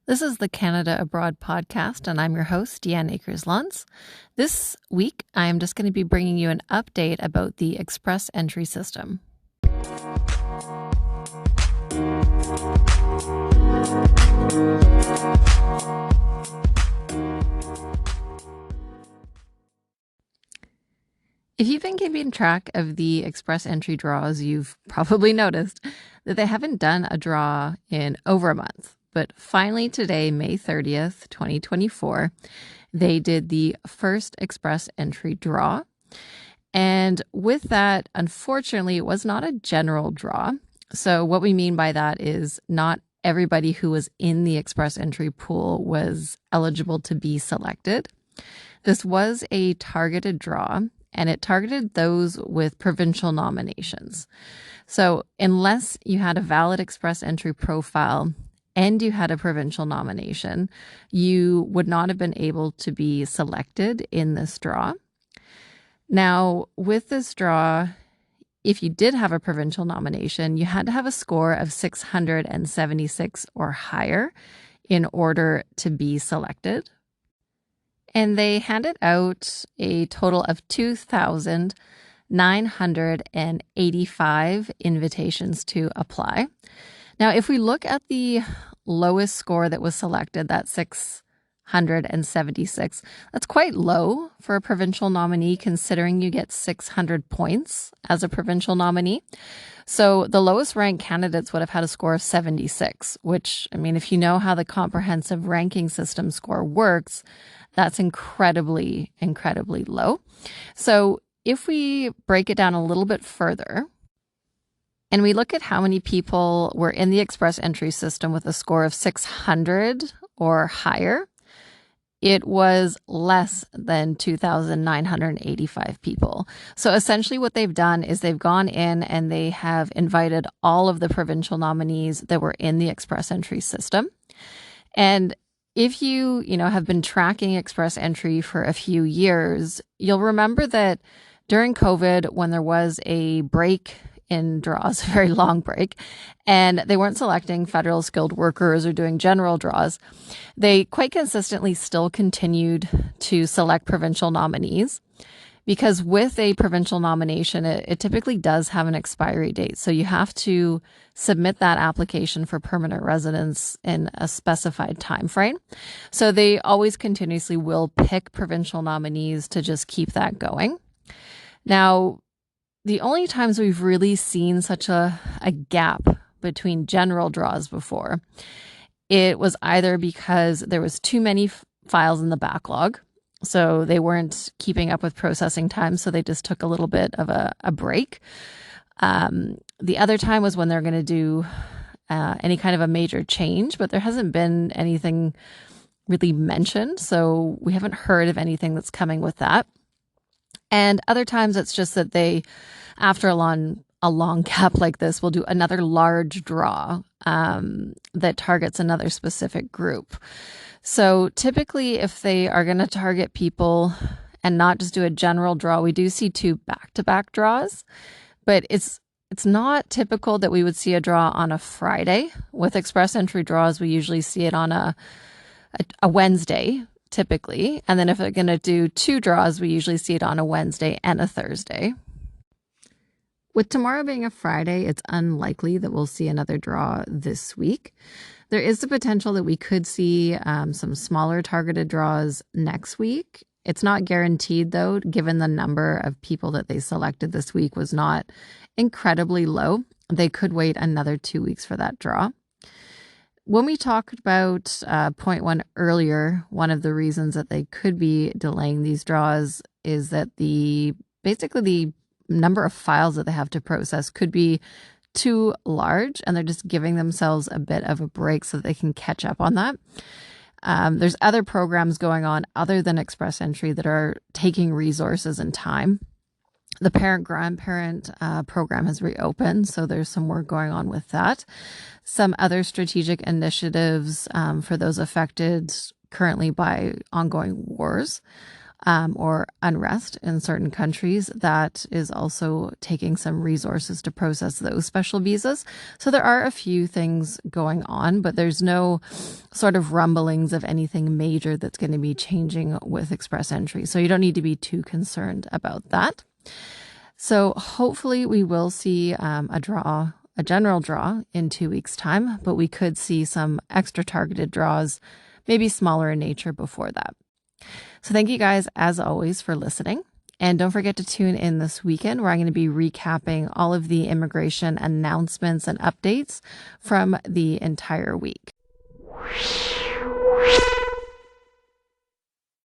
This is the Canada Abroad podcast, and I'm your host, Deanne Acres-Lans. This week, I am just going to be bringing you an update about the express entry system. If you've been keeping track of the express entry draws, you've probably noticed that they haven't done a draw in over a month. But finally today, May 30th, 2024, they did the first express entry draw. And with that, unfortunately, it was not a general draw. So what we mean by that is not everybody who was in the express entry pool was eligible to be selected. This was a targeted draw, and it targeted those with provincial nominations. So unless you had a valid express entry profile and you had a provincial nomination, you would not have been able to be selected in this draw. Now, with this draw, if you did have a provincial nomination, you had to have a score of 676 or higher in order to be selected. And they handed out a total of 2,985 invitations to apply. Now, if we look at the lowest score that was selected, that's 676, that's quite low for a provincial nominee, considering you get 600 points as a provincial nominee. So the lowest ranked candidates would have had a score of 76, which, I mean, if you know how the comprehensive ranking system score works, that's incredibly, incredibly low. So if we break it down a little bit further, and we look at how many people were in the express entry system with a score of 600 or higher, it was less than 2,985 people. So essentially what they've done is they've gone in and they have invited all of the provincial nominees that were in the express entry system. And if you have been tracking express entry for a few years, you'll remember that during COVID, when there was a break in draws, a very long break, and they weren't selecting federal skilled workers or doing general draws, they quite consistently still continued to select provincial nominees, because with a provincial nomination, it typically does have an expiry date. So you have to submit that application for permanent residence in a specified time frame. So they always continuously will pick provincial nominees to just keep that going. Now, the only times we've really seen such a gap between general draws before, it was either because there was too many files in the backlog, so they weren't keeping up with processing time, so they just took a little bit of a break. The other time was when they're going to do any kind of a major change, but there hasn't been anything really mentioned, so we haven't heard of anything that's coming with that. And other times it's just that they, after a long gap like this, will do another large draw that targets another specific group. So typically, if they are going to target people and not just do a general draw, we do see two back-to-back draws, but it's not typical that we would see a draw on a Friday. With express entry draws, we usually see it on a Wednesday, typically. And then if they're going to do two draws, we usually see it on a Wednesday and a Thursday. With tomorrow being a Friday, it's unlikely that we'll see another draw this week. There is the potential that we could see some smaller targeted draws next week. It's not guaranteed, though, given the number of people that they selected this week was not incredibly low. They could wait another 2 weeks for that draw. When we talked about point one earlier, one of the reasons that they could be delaying these draws is that basically the number of files that they have to process could be too large, and they're just giving themselves a bit of a break so that they can catch up on that. There's other programs going on other than express entry that are taking resources and time. The parent-grandparent program has reopened, so there's some work going on with that. Some other strategic initiatives for those affected currently by ongoing wars or unrest in certain countries, that is also taking some resources to process those special visas. So there are a few things going on, but there's no sort of rumblings of anything major that's going to be changing with express entry. So you don't need to be too concerned about that. So hopefully we will see a general draw in 2 weeks' time, but we could see some extra targeted draws, maybe smaller in nature before that. So thank you guys, as always, for listening. And don't forget to tune in this weekend where I'm going to be recapping all of the immigration announcements and updates from the entire week.